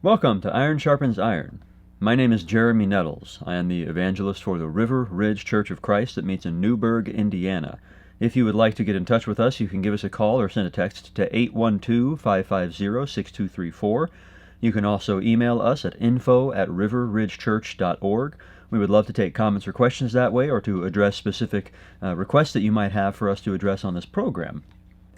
Welcome to Iron Sharpens Iron. My name is Jeremy Nettles. I am the evangelist for the River Ridge Church of Christ that meets in Newburgh, Indiana. If you would like to get in touch with us, you can give us a call or send a text to 812-550-6234. You can also email us at info@riverridgechurch.org. We would love to take comments or questions that way, or to address specific requests that you might have for us to address on this program.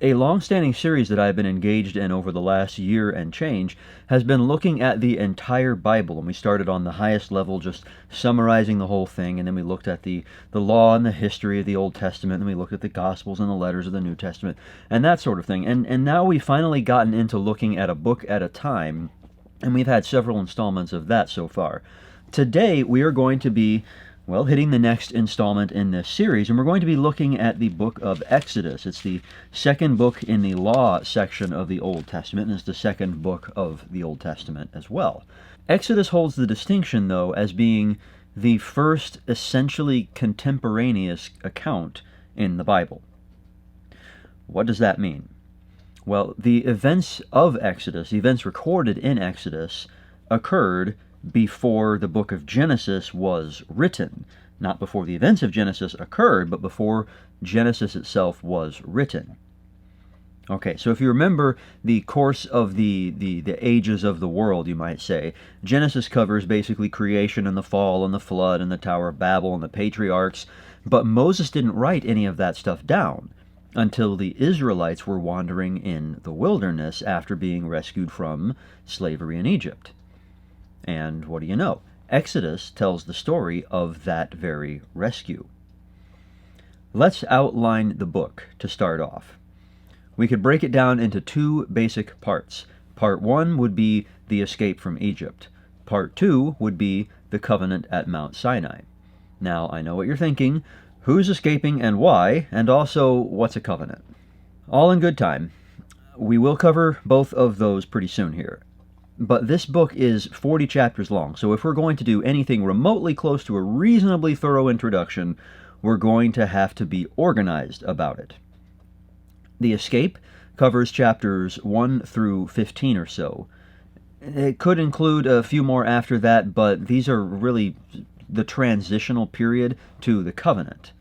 A long-standing series that I've been engaged in over the last year and change has been looking at the entire Bible, and we started on the highest level, just summarizing the whole thing, and then we looked at the law and the history of the Old Testament, and we looked at the Gospels and the letters of the New Testament, and that sort of thing. And now we've finally gotten into looking at a book at a time, and we've had several installments of that so far. Today we are going to be hitting the next installment in this series, and we're going to be looking at the book of Exodus. It's the second book in the law section of the Old Testament, and it's the second book of the Old Testament as well. Exodus holds the distinction, though, as being the first essentially contemporaneous account in the Bible. What does that mean? Well, the events of Exodus, the events recorded in Exodus, occurred before the book of Genesis was written. Not before the events of Genesis occurred, but before Genesis itself was written. Okay, so if you remember the course of the ages of the world, you might say, Genesis covers basically creation and the fall and the flood and the Tower of Babel and the patriarchs, but Moses didn't write any of that stuff down until the Israelites were wandering in the wilderness after being rescued from slavery in Egypt. And what do you know? Exodus tells the story of that very rescue. Let's outline the book to start off. We could break it down into two basic parts. Part 1 would be the escape from Egypt. Part 2 would be the covenant at Mount Sinai. Now, I know what you're thinking. Who's escaping and why? And also, what's a covenant? All in good time. We will cover both of those pretty soon here. But this book is 40 chapters long, so if we're going to do anything remotely close to a reasonably thorough introduction, we're going to have to be organized about it. The escape covers chapters 1 through 15 or so. It could include a few more after that, but these are really the transitional period to the covenant.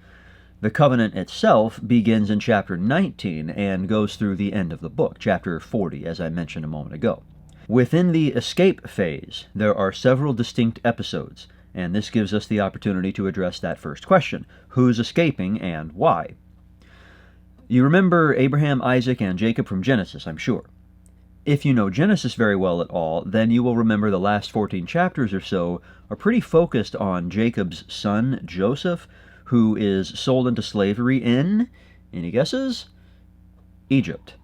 The covenant itself begins in chapter 19 and goes through the end of the book, chapter 40, as I mentioned a moment ago. Within the escape phase, there are several distinct episodes, and this gives us the opportunity to address that first question: who's escaping and why? You remember Abraham, Isaac, and Jacob from Genesis, I'm sure. If you know Genesis very well at all, then you will remember the last 14 chapters or so are pretty focused on Jacob's son, Joseph, who is sold into slavery in, any guesses? Egypt.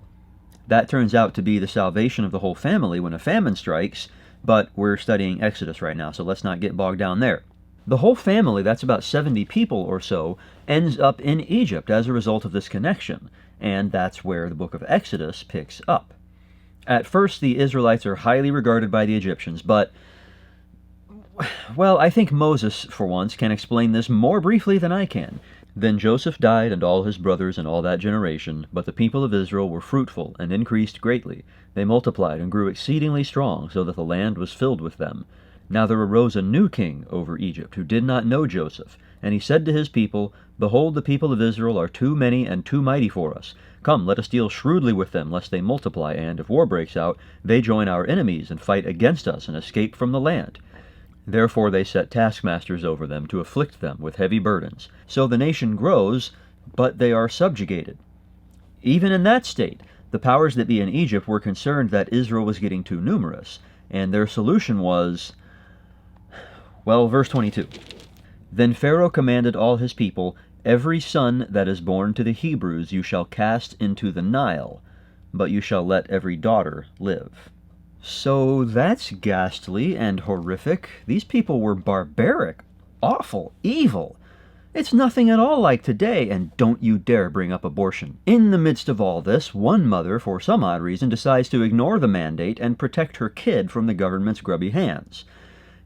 That turns out to be the salvation of the whole family when a famine strikes, but we're studying Exodus right now, so let's not get bogged down there. The whole family, that's about 70 people or so, ends up in Egypt as a result of this connection, and that's where the book of Exodus picks up. At first, the Israelites are highly regarded by the Egyptians, but, I think Moses, for once, can explain this more briefly than I can. Then Joseph died, and all his brothers and all that generation, but the people of Israel were fruitful and increased greatly. They multiplied and grew exceedingly strong, so that the land was filled with them. Now there arose a new king over Egypt, who did not know Joseph. And he said to his people, Behold, the people of Israel are too many and too mighty for us. Come, let us deal shrewdly with them, lest they multiply, and, if war breaks out, they join our enemies and fight against us and escape from the land. Therefore they set taskmasters over them to afflict them with heavy burdens. So the nation grows, but they are subjugated. Even in that state, the powers that be in Egypt were concerned that Israel was getting too numerous, and their solution was, verse 22. Then Pharaoh commanded all his people, Every son that is born to the Hebrews you shall cast into the Nile, but you shall let every daughter live. So that's ghastly and horrific. These people were barbaric, awful, evil. It's nothing at all like today, and don't you dare bring up abortion. In the midst of all this, one mother, for some odd reason, decides to ignore the mandate and protect her kid from the government's grubby hands.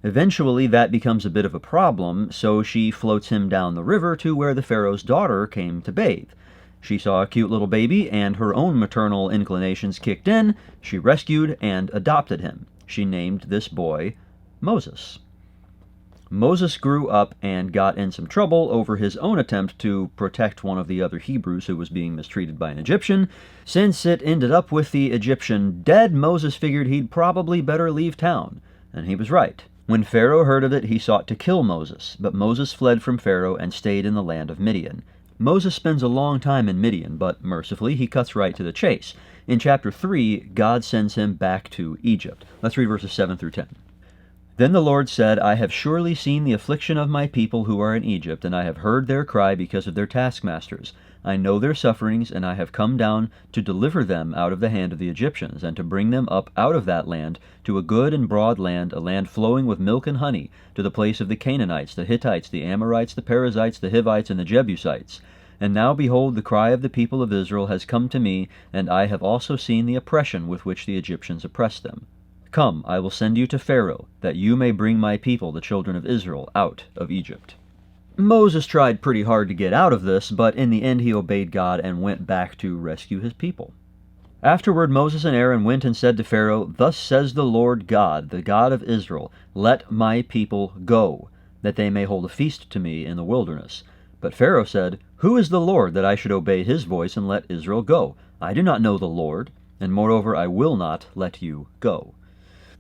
Eventually, that becomes a bit of a problem, so she floats him down the river to where the Pharaoh's daughter came to bathe. She saw a cute little baby, and her own maternal inclinations kicked in. She rescued and adopted him. she named this boy Moses. Moses grew up and got in some trouble over his own attempt to protect one of the other Hebrews who was being mistreated by an Egyptian. Since it ended up with the Egyptian dead, Moses figured he'd probably better leave town, and he was right. When Pharaoh heard of it, he sought to kill Moses, but Moses fled from Pharaoh and stayed in the land of Midian. Moses spends a long time in Midian, but mercifully he cuts right to the chase. In chapter 3, God sends him back to Egypt. Let's read verses 7 through 10. Then the Lord said, I have surely seen the affliction of my people who are in Egypt, and I have heard their cry because of their taskmasters. I know their sufferings, and I have come down to deliver them out of the hand of the Egyptians, and to bring them up out of that land to a good and broad land, a land flowing with milk and honey, to the place of the Canaanites, the Hittites, the Amorites, the Perizzites, the Hivites, and the Jebusites. And now, behold, the cry of the people of Israel has come to me, and I have also seen the oppression with which the Egyptians oppress them. Come, I will send you to Pharaoh, that you may bring my people, the children of Israel, out of Egypt. Moses tried pretty hard to get out of this, but in the end he obeyed God and went back to rescue his people. Afterward Moses and Aaron went and said to Pharaoh, Thus says the Lord God, the God of Israel, Let my people go, that they may hold a feast to me in the wilderness. But Pharaoh said, Who is the Lord, that I should obey his voice and let Israel go? I do not know the Lord, and moreover I will not let you go.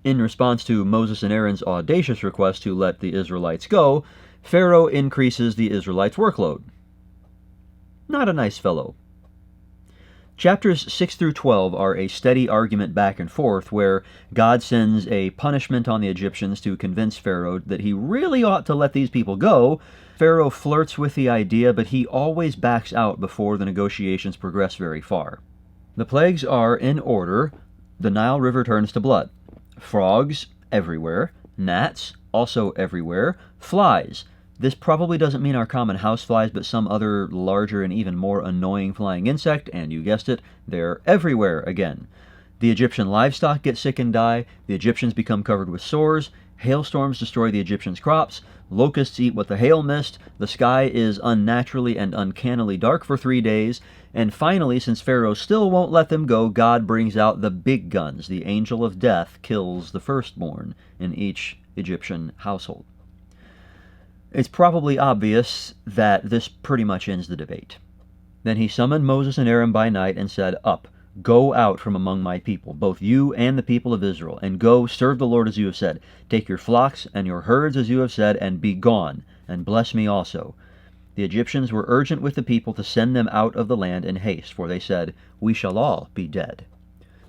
In response to Moses and Aaron's audacious request to let the Israelites go, Pharaoh increases the Israelites' workload. Not a nice fellow. Chapters 6 through 12 are a steady argument back and forth where God sends a punishment on the Egyptians to convince Pharaoh that he really ought to let these people go. Pharaoh flirts with the idea, but he always backs out before the negotiations progress very far. The plagues are in order. The Nile River turns to blood. Frogs, everywhere. Gnats, also everywhere. Flies. This probably doesn't mean our common house flies, but some other larger and even more annoying flying insect, and you guessed it, they're everywhere again. The Egyptian livestock get sick and die. The Egyptians become covered with sores. Hailstorms destroy the Egyptians' crops. Locusts eat what the hail missed. The sky is unnaturally and uncannily dark for 3 days. And finally, since Pharaoh still won't let them go, God brings out the big guns. The angel of death kills the firstborn in each Egyptian household. It's probably obvious that this pretty much ends the debate. Then he summoned Moses and Aaron by night and said, Up, go out from among my people, both you and the people of Israel, and go serve the Lord as you have said. Take your flocks and your herds as you have said, and be gone, and bless me also. The Egyptians were urgent with the people to send them out of the land in haste, for they said, We shall all be dead.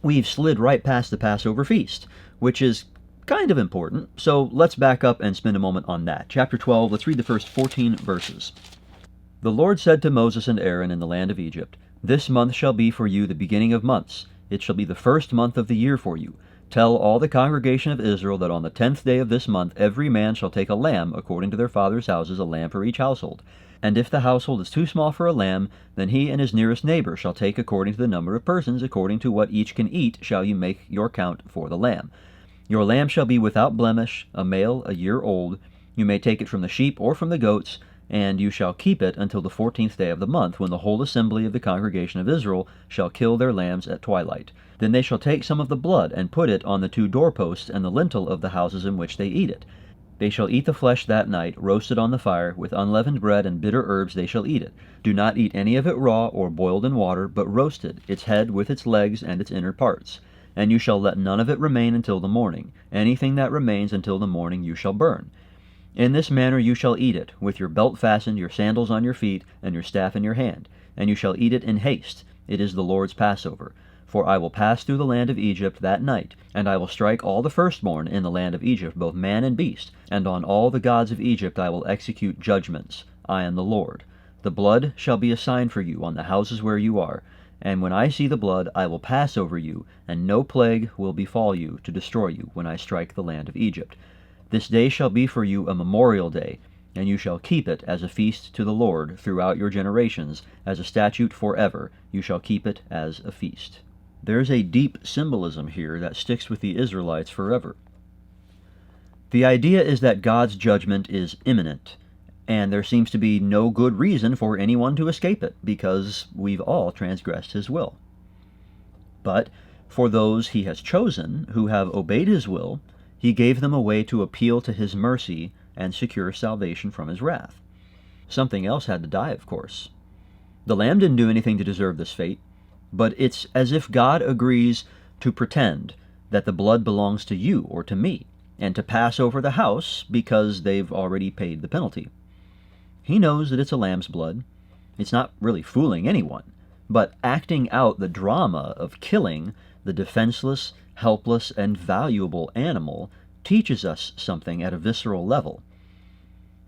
We've slid right past the Passover feast, which is kind of important, so let's back up and spend a moment on that. Chapter 12, let's read the first 14 verses. The Lord said to Moses and Aaron in the land of Egypt, This month shall be for you the beginning of months. It shall be the first month of the year for you. Tell all the congregation of Israel that on the 10th day of this month every man shall take a lamb according to their father's houses, a lamb for each household. And if the household is too small for a lamb, then he and his nearest neighbor shall take according to the number of persons, according to what each can eat shall you make your count for the lamb. Your lamb shall be without blemish, a male, a year old. You may take it from the sheep or from the goats, and you shall keep it until the 14th day of the month, when the whole assembly of the congregation of Israel shall kill their lambs at twilight. Then they shall take some of the blood, and put it on the 2 doorposts and the lintel of the houses in which they eat it. They shall eat the flesh that night, roasted on the fire, with unleavened bread and bitter herbs they shall eat it. Do not eat any of it raw or boiled in water, but roasted, its head with its legs and its inner parts. And you shall let none of it remain until the morning. Anything that remains until the morning you shall burn. In this manner you shall eat it, with your belt fastened, your sandals on your feet, and your staff in your hand. And you shall eat it in haste. It is the Lord's Passover. For I will pass through the land of Egypt that night, and I will strike all the firstborn in the land of Egypt, both man and beast, and on all the gods of Egypt I will execute judgments. I am the Lord. The blood shall be a sign for you on the houses where you are. And when I see the blood, I will pass over you, and no plague will befall you to destroy you when I strike the land of Egypt. This day shall be for you a memorial day, and you shall keep it as a feast to the Lord throughout your generations, as a statute forever. You shall keep it as a feast. There's a deep symbolism here that sticks with the Israelites forever. The idea is that God's judgment is imminent, and there seems to be no good reason for anyone to escape it, because we've all transgressed his will. But For those he has chosen, who have obeyed his will, he gave them a way to appeal to his mercy and secure salvation from his wrath. Something else had to die, of course. The lamb didn't do anything to deserve this fate, but it's as if God agrees to pretend that the blood belongs to you or to me, and to pass over the house because they've already paid the penalty. He knows that it's a lamb's blood. It's not really fooling anyone, but acting out the drama of killing the defenseless, helpless, and valuable animal teaches us something at a visceral level.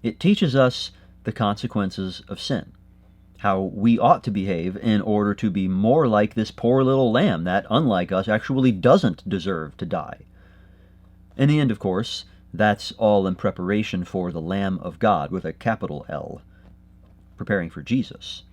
It teaches us the consequences of sin, how we ought to behave in order to be more like this poor little lamb that, unlike us, actually doesn't deserve to die. In the end, of course, that's all in preparation for the Lamb of God with a capital L, preparing for Jesus.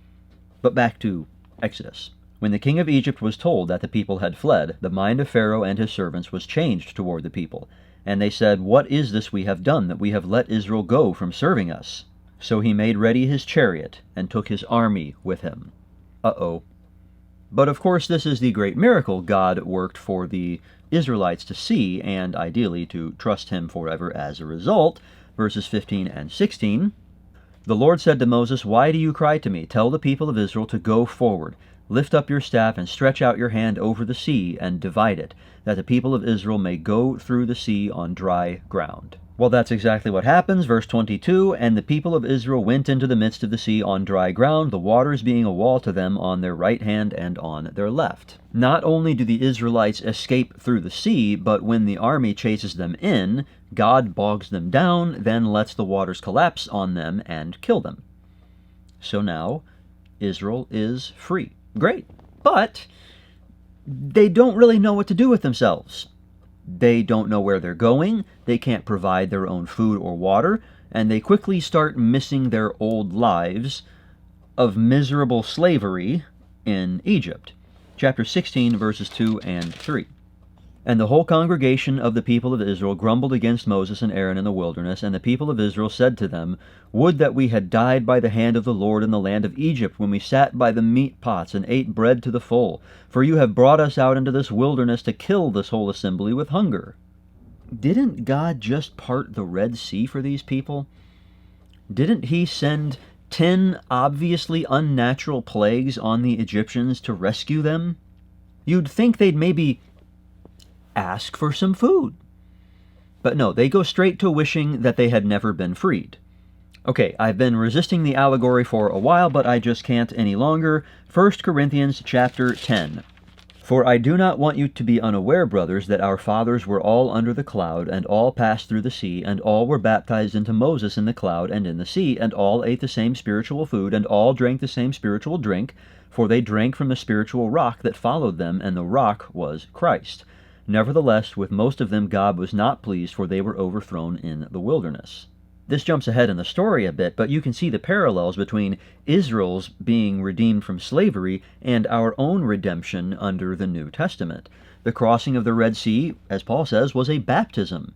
But back to Exodus. When the king of Egypt was told that the people had fled, the mind of Pharaoh and his servants was changed toward the people, and they said, "What is this we have done, that we have let Israel go from serving us?" So he made ready his chariot and took his army with him. Uh-oh. But of course this is the great miracle God worked for the Israelites to see, and ideally to trust him forever as a result. Verses 15 and 16. The Lord said to Moses, "Why do you cry to me? Tell the people of Israel to go forward. Lift up your staff and stretch out your hand over the sea and divide it, that the people of Israel may go through the sea on dry ground." Well, that's exactly what happens. Verse 22, "And the people of Israel went into the midst of the sea on dry ground, the waters being a wall to them on their right hand and on their left." Not only do the Israelites escape through the sea, but when the army chases them in, God bogs them down, then lets the waters collapse on them and kill them. So now Israel is free. Great. But they don't really know what to do with themselves. They don't know where they're going, they can't provide their own food or water, and they quickly start missing their old lives of miserable slavery in Egypt. Chapter 16, verses 2 and 3. "And the whole congregation of the people of Israel grumbled against Moses and Aaron in the wilderness, and the people of Israel said to them, 'Would that we had died by the hand of the Lord in the land of Egypt, when we sat by the meat pots and ate bread to the full. For you have brought us out into this wilderness to kill this whole assembly with hunger.'" Didn't God just part the Red Sea for these people? Didn't he send 10 obviously unnatural plagues on the Egyptians to rescue them? You'd think they'd maybe ask for some food. But no, they go straight to wishing that they had never been freed. Okay, I've been resisting the allegory for a while, but I just can't any longer. 1 Corinthians chapter 10. "For I do not want you to be unaware, brothers, that our fathers were all under the cloud, and all passed through the sea, and all were baptized into Moses in the cloud and in the sea, and all ate the same spiritual food, and all drank the same spiritual drink, for they drank from the spiritual rock that followed them, and the rock was Christ. Nevertheless, with most of them God was not pleased, for they were overthrown in the wilderness." This jumps ahead in the story a bit, but you can see the parallels between Israel's being redeemed from slavery and our own redemption under the New Testament. The crossing of the Red Sea, as Paul says, was a baptism.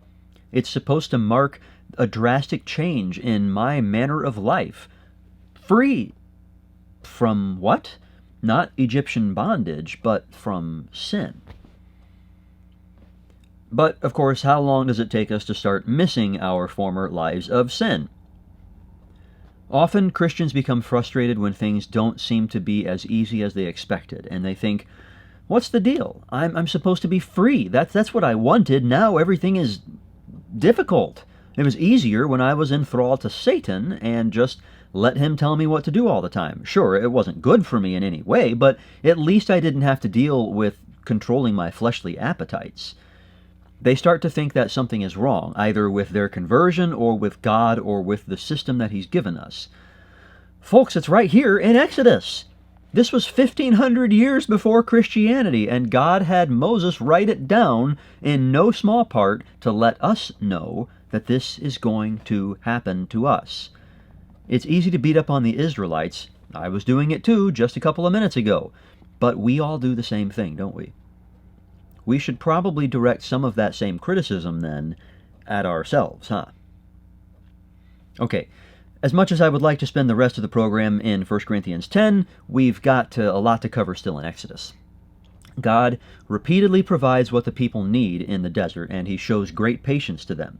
It's supposed to mark a drastic change in my manner of life. Free from what? Not Egyptian bondage, but from sin. But, of course, how long does it take us to start missing our former lives of sin? Often Christians become frustrated when things don't seem to be as easy as they expected, and they think, what's the deal? I'm supposed to be free. That's what I wanted. Now everything is difficult. It was easier when I was in thrall to Satan and just let him tell me what to do all the time. Sure, it wasn't good for me in any way, but at least I didn't have to deal with controlling my fleshly appetites. They start to think that something is wrong, either with their conversion or with God or with the system that he's given us. Folks, it's right here in Exodus. This was 1,500 years before Christianity, and God had Moses write it down in no small part to let us know that this is going to happen to us. It's easy to beat up on the Israelites. I was doing it too just a couple of minutes ago. But we all do the same thing, don't we? We should probably direct some of that same criticism, then, at ourselves, huh? Okay, as much as I would like to spend the rest of the program in 1 Corinthians 10, we've got a lot to cover still in Exodus. God repeatedly provides what the people need in the desert, and he shows great patience to them.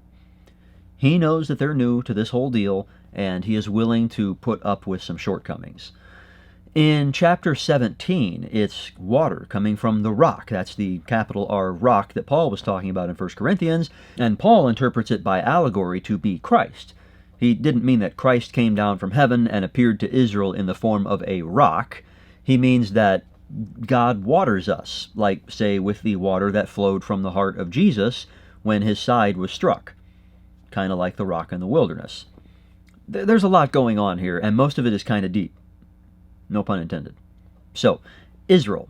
He knows that they're new to this whole deal, and he is willing to put up with some shortcomings. In chapter 17, it's water coming from the rock. That's the capital R rock that Paul was talking about in 1 Corinthians, and Paul interprets it by allegory to be Christ. He didn't mean that Christ came down from heaven and appeared to Israel in the form of a rock. He means that God waters us, like, say, with the water that flowed from the heart of Jesus when his side was struck, kind of like the rock in the wilderness. There's a lot going on here, and most of it is kind of deep. No pun intended. So, Israel.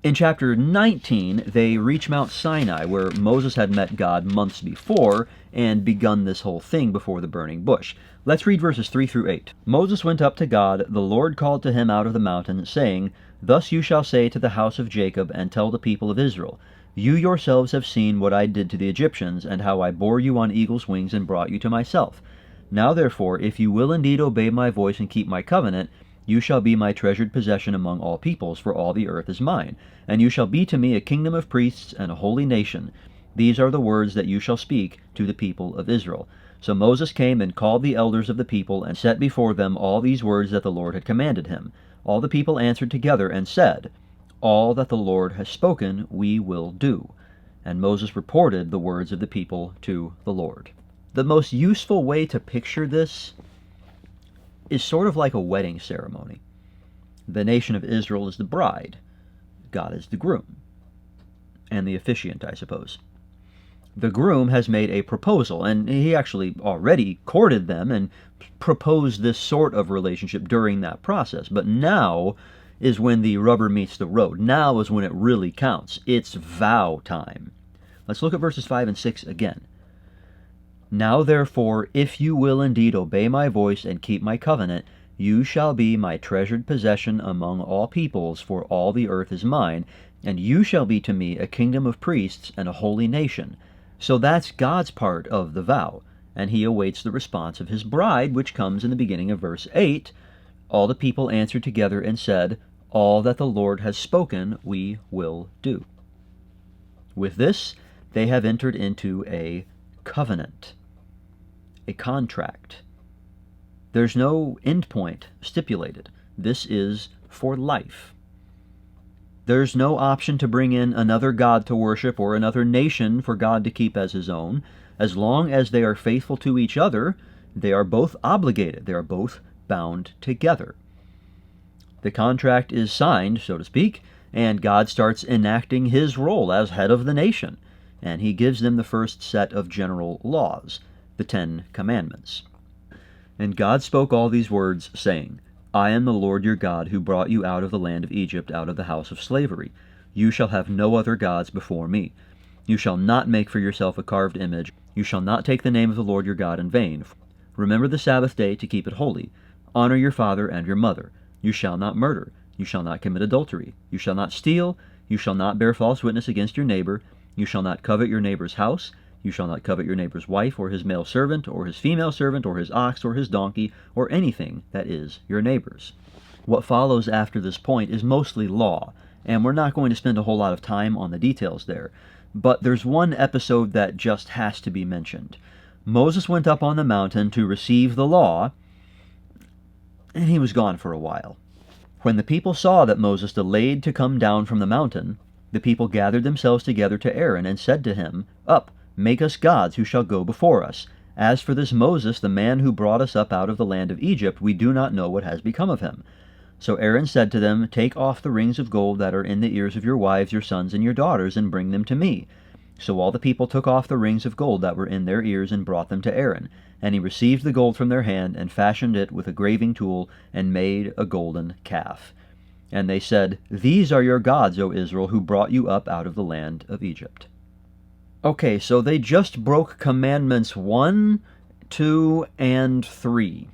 In chapter 19, they reach Mount Sinai, where Moses had met God months before and begun this whole thing before the burning bush. Let's read verses 3 through 8. Moses went up to God. The Lord called to him out of the mountain, saying, Thus you shall say to the house of Jacob, and tell the people of Israel, You yourselves have seen what I did to the Egyptians, and how I bore you on eagle's wings and brought you to myself. Now therefore, if you will indeed obey my voice and keep my covenant, you shall be my treasured possession among all peoples, for all the earth is mine. And you shall be to me a kingdom of priests and a holy nation. These are the words that you shall speak to the people of Israel. So Moses came and called the elders of the people, and set before them all these words that the Lord had commanded him. All the people answered together and said, All that the Lord has spoken we will do. And Moses reported the words of the people to the Lord. The most useful way to picture this is sort of like a wedding ceremony. The nation of Israel is the bride. God is the groom. And the officiant, I suppose. The groom has made a proposal, and he actually already courted them and proposed this sort of relationship during that process. But now is when the rubber meets the road. Now is when it really counts. It's vow time. Let's look at verses 5 and 6 again. Now therefore, if you will indeed obey my voice and keep my covenant, you shall be my treasured possession among all peoples, for all the earth is mine, and you shall be to me a kingdom of priests and a holy nation. So that's God's part of the vow, and he awaits the response of his bride, which comes in the beginning of verse 8. All the people answered together and said, All that the Lord has spoken we will do. With this, they have entered into a covenant. A contract. There's no endpoint stipulated. This is for life. There's no option to bring in another god to worship or another nation for God to keep as his own. As long as they are faithful to each other, they are both obligated. They are both bound together. The contract is signed, so to speak, and God starts enacting his role as head of the nation, and he gives them the first set of general laws, the 10 Commandments. And God spoke all these words, saying, I am the Lord your God, who brought you out of the land of Egypt, out of the house of slavery. You shall have no other gods before me. You shall not make for yourself a carved image. You shall not take the name of the Lord your God in vain. Remember the Sabbath day to keep it holy. Honor your father and your mother. You shall not murder. You shall not commit adultery. You shall not steal. You shall not bear false witness against your neighbor. You shall not covet your neighbor's house. You shall not covet your neighbor's wife, or his male servant, or his female servant, or his ox, or his donkey, or anything that is your neighbor's. What follows after this point is mostly law, and we're not going to spend a whole lot of time on the details there. But there's one episode that just has to be mentioned. Moses went up on the mountain to receive the law, and he was gone for a while. When the people saw that Moses delayed to come down from the mountain, the people gathered themselves together to Aaron and said to him, Up, make us gods who shall go before us. As for this Moses, the man who brought us up out of the land of Egypt, we do not know what has become of him. So Aaron said to them, Take off the rings of gold that are in the ears of your wives, your sons, and your daughters, and bring them to me. So all the people took off the rings of gold that were in their ears, and brought them to Aaron. And he received the gold from their hand, and fashioned it with a graving tool, and made a golden calf. And they said, These are your gods, O Israel, who brought you up out of the land of Egypt. Okay, so they just broke commandments 1, 2, and 3.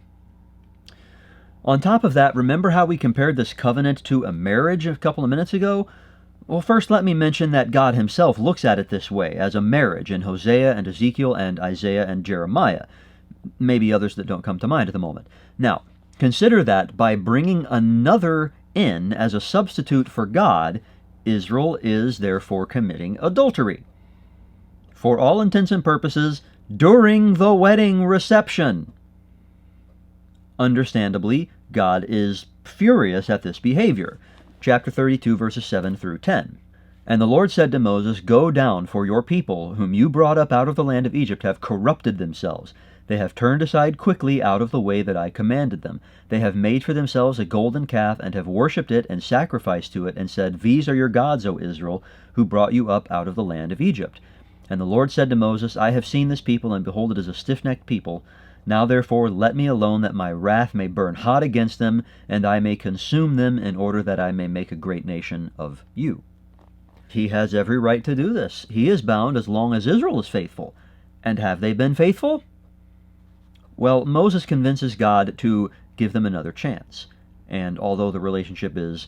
On top of that, remember how we compared this covenant to a marriage a couple of minutes ago? Well, first let me mention that God himself looks at it this way, as a marriage in Hosea and Ezekiel and Isaiah and Jeremiah. Maybe others that don't come to mind at the moment. Now, consider that by bringing another in as a substitute for God, Israel is therefore committing adultery. For all intents and purposes, during the wedding reception. Understandably, God is furious at this behavior. Chapter 32, verses 7 through 10. And the Lord said to Moses, Go down, for your people, whom you brought up out of the land of Egypt, have corrupted themselves. They have turned aside quickly out of the way that I commanded them. They have made for themselves a golden calf, and have worshipped it, and sacrificed to it, and said, These are your gods, O Israel, who brought you up out of the land of Egypt. And the Lord said to Moses, I have seen this people, and behold, it is a stiff-necked people. Now therefore let me alone, that my wrath may burn hot against them, and I may consume them, in order that I may make a great nation of you. He has every right to do this. He is bound as long as Israel is faithful. And have they been faithful? Well, Moses convinces God to give them another chance. And although the relationship is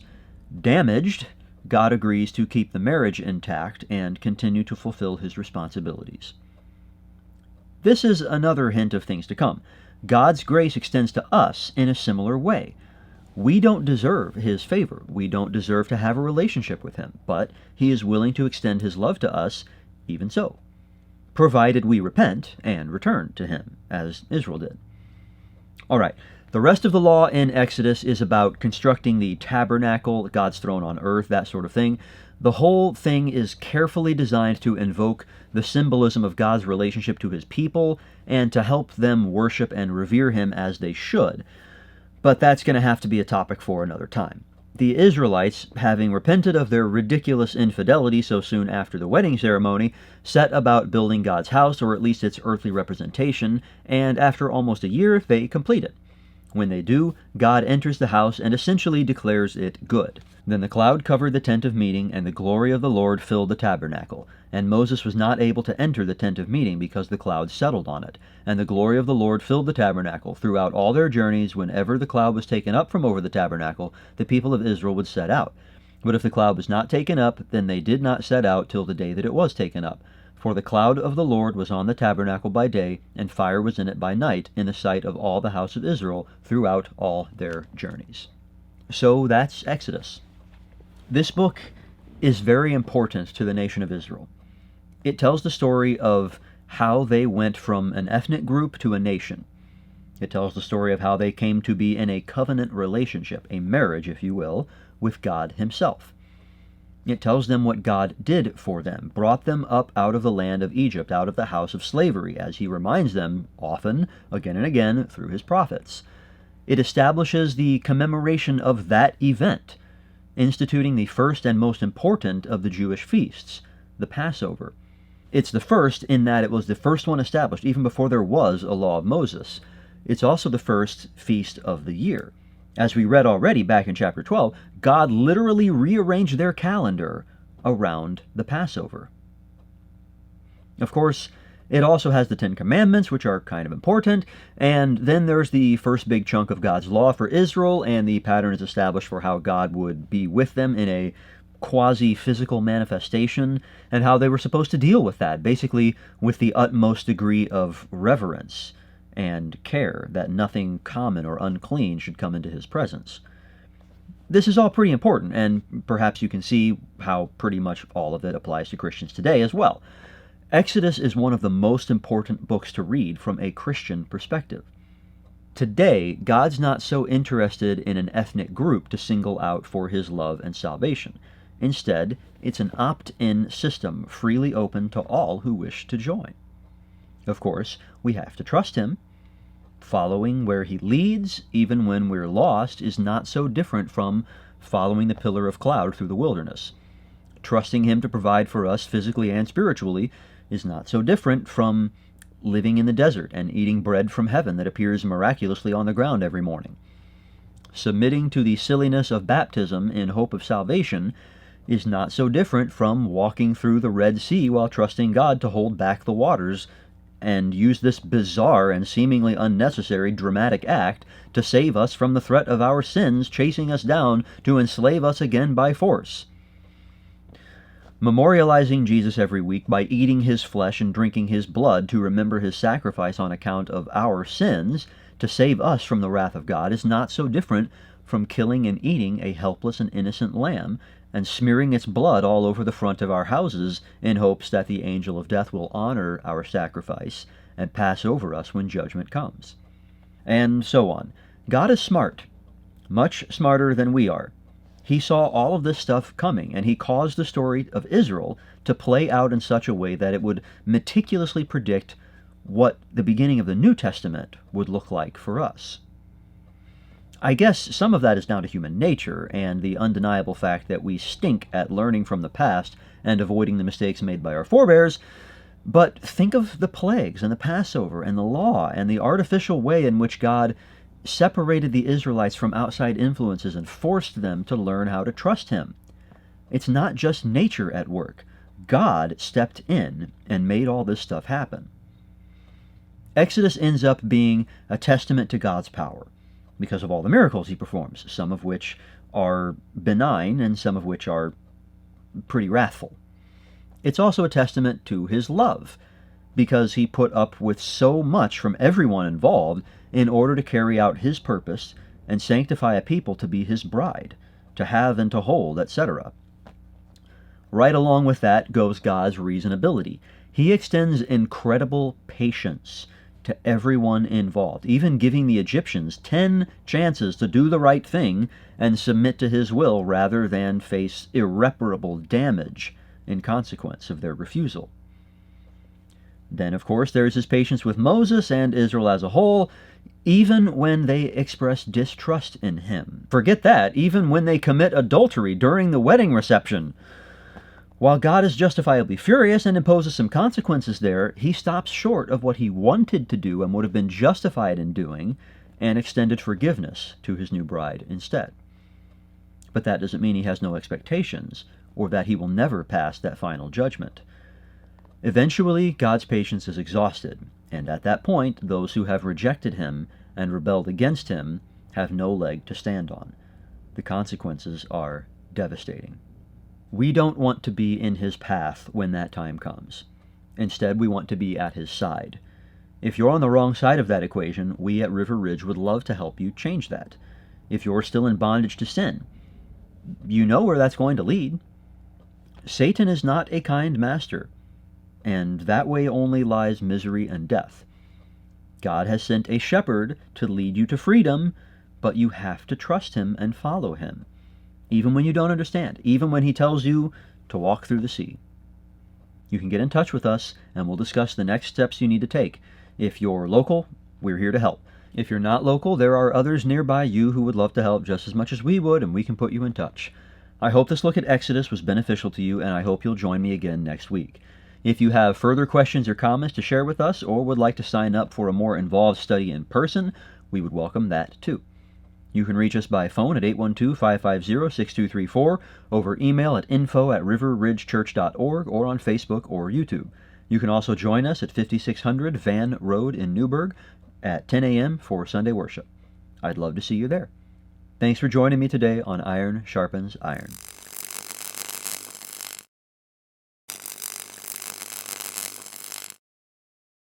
damaged, God agrees to keep the marriage intact and continue to fulfill his responsibilities. This is another hint of things to come. God's grace extends to us in a similar way. We don't deserve his favor. We don't deserve to have a relationship with him, but he is willing to extend his love to us even so, provided we repent and return to him, as Israel did. All right, the rest of the law in Exodus is about constructing the tabernacle, God's throne on earth, that sort of thing. The whole thing is carefully designed to invoke the symbolism of God's relationship to his people and to help them worship and revere him as they should. But that's going to have to be a topic for another time. The Israelites, having repented of their ridiculous infidelity so soon after the wedding ceremony, set about building God's house, or at least its earthly representation, and after almost a year, they complete it. When they do, God enters the house and essentially declares it good. Then the cloud covered the tent of meeting, and the glory of the Lord filled the tabernacle. And Moses was not able to enter the tent of meeting because the cloud settled on it. And the glory of the Lord filled the tabernacle. Throughout all their journeys, whenever the cloud was taken up from over the tabernacle, the people of Israel would set out. But if the cloud was not taken up, then they did not set out till the day that it was taken up. For the cloud of the Lord was on the tabernacle by day, and fire was in it by night, in the sight of all the house of Israel throughout all their journeys. So that's Exodus. This book is very important to the nation of Israel. It tells the story of how they went from an ethnic group to a nation. It tells the story of how they came to be in a covenant relationship, a marriage, if you will, with God himself. It tells them what God did for them, brought them up out of the land of Egypt, out of the house of slavery, as he reminds them often, again and again, through his prophets. It establishes the commemoration of that event, instituting the first and most important of the Jewish feasts, the Passover. It's the first in that it was the first one established, even before there was a law of Moses. It's also the first feast of the year. As we read already back in chapter 12, God literally rearranged their calendar around the Passover. Of course, it also has the Ten Commandments, which are kind of important, and then there's the first big chunk of God's law for Israel, and the pattern is established for how God would be with them in a quasi-physical manifestation, and how they were supposed to deal with that, basically with the utmost degree of reverence and care that nothing common or unclean should come into his presence. This is all pretty important, and perhaps you can see how pretty much all of it applies to Christians today as well. Exodus is one of the most important books to read from a Christian perspective. Today, God's not so interested in an ethnic group to single out for his love and salvation. Instead, it's an opt-in system freely open to all who wish to join. Of course, we have to trust him. Following where he leads, even when we're lost, is not so different from following the pillar of cloud through the wilderness. Trusting him to provide for us physically and spiritually is not so different from living in the desert and eating bread from heaven that appears miraculously on the ground every morning. Submitting to the silliness of baptism in hope of salvation is not so different from walking through the Red Sea while trusting God to hold back the waters and use this bizarre and seemingly unnecessary dramatic act to save us from the threat of our sins chasing us down to enslave us again by force. Memorializing Jesus every week by eating his flesh and drinking his blood to remember his sacrifice on account of our sins to save us from the wrath of God is not so different from killing and eating a helpless and innocent lamb and smearing its blood all over the front of our houses in hopes that the angel of death will honor our sacrifice and pass over us when judgment comes. And so on. God is smart, much smarter than we are. He saw all of this stuff coming, and he caused the story of Israel to play out in such a way that it would meticulously predict what the beginning of the New Testament would look like for us. I guess some of that is down to human nature and the undeniable fact that we stink at learning from the past and avoiding the mistakes made by our forebears, but think of the plagues and the Passover and the law and the artificial way in which God separated the Israelites from outside influences and forced them to learn how to trust him. It's not just nature at work. God stepped in and made all this stuff happen. Exodus ends up being a testament to God's power because of all the miracles he performs, some of which are benign and some of which are pretty wrathful. It's also a testament to his love, because he put up with so much from everyone involved in order to carry out his purpose and sanctify a people to be his bride, to have and to hold, etc. Right along with that goes God's reasonability. He extends incredible patience to everyone involved, even giving the Egyptians 10 chances to do the right thing and submit to his will rather than face irreparable damage in consequence of their refusal. Then, of course, there is his patience with Moses and Israel as a whole, even when they express distrust in him. Forget that, even when they commit adultery during the wedding reception. While God is justifiably furious and imposes some consequences there, he stops short of what he wanted to do and would have been justified in doing, and extended forgiveness to his new bride instead. But that doesn't mean he has no expectations, or that he will never pass that final judgment. Eventually, God's patience is exhausted, and at that point, those who have rejected him and rebelled against him have no leg to stand on. The consequences are devastating. We don't want to be in his path when that time comes. Instead, we want to be at his side. If you're on the wrong side of that equation, we at River Ridge would love to help you change that. If you're still in bondage to sin, you know where that's going to lead. Satan is not a kind master, and that way only lies misery and death. God has sent a shepherd to lead you to freedom, but you have to trust him and follow him, even when you don't understand, even when he tells you to walk through the sea. You can get in touch with us, and we'll discuss the next steps you need to take. If you're local, we're here to help. If you're not local, there are others nearby you who would love to help just as much as we would, and we can put you in touch. I hope this look at Exodus was beneficial to you, and I hope you'll join me again next week. If you have further questions or comments to share with us, or would like to sign up for a more involved study in person, we would welcome that too. You can reach us by phone at 812-550-6234, over email at info@riverridgechurch.org, or on Facebook or YouTube. You can also join us at 5600 Van Road in Newburgh at 10 a.m. for Sunday worship. I'd love to see you there. Thanks for joining me today on Iron Sharpens Iron.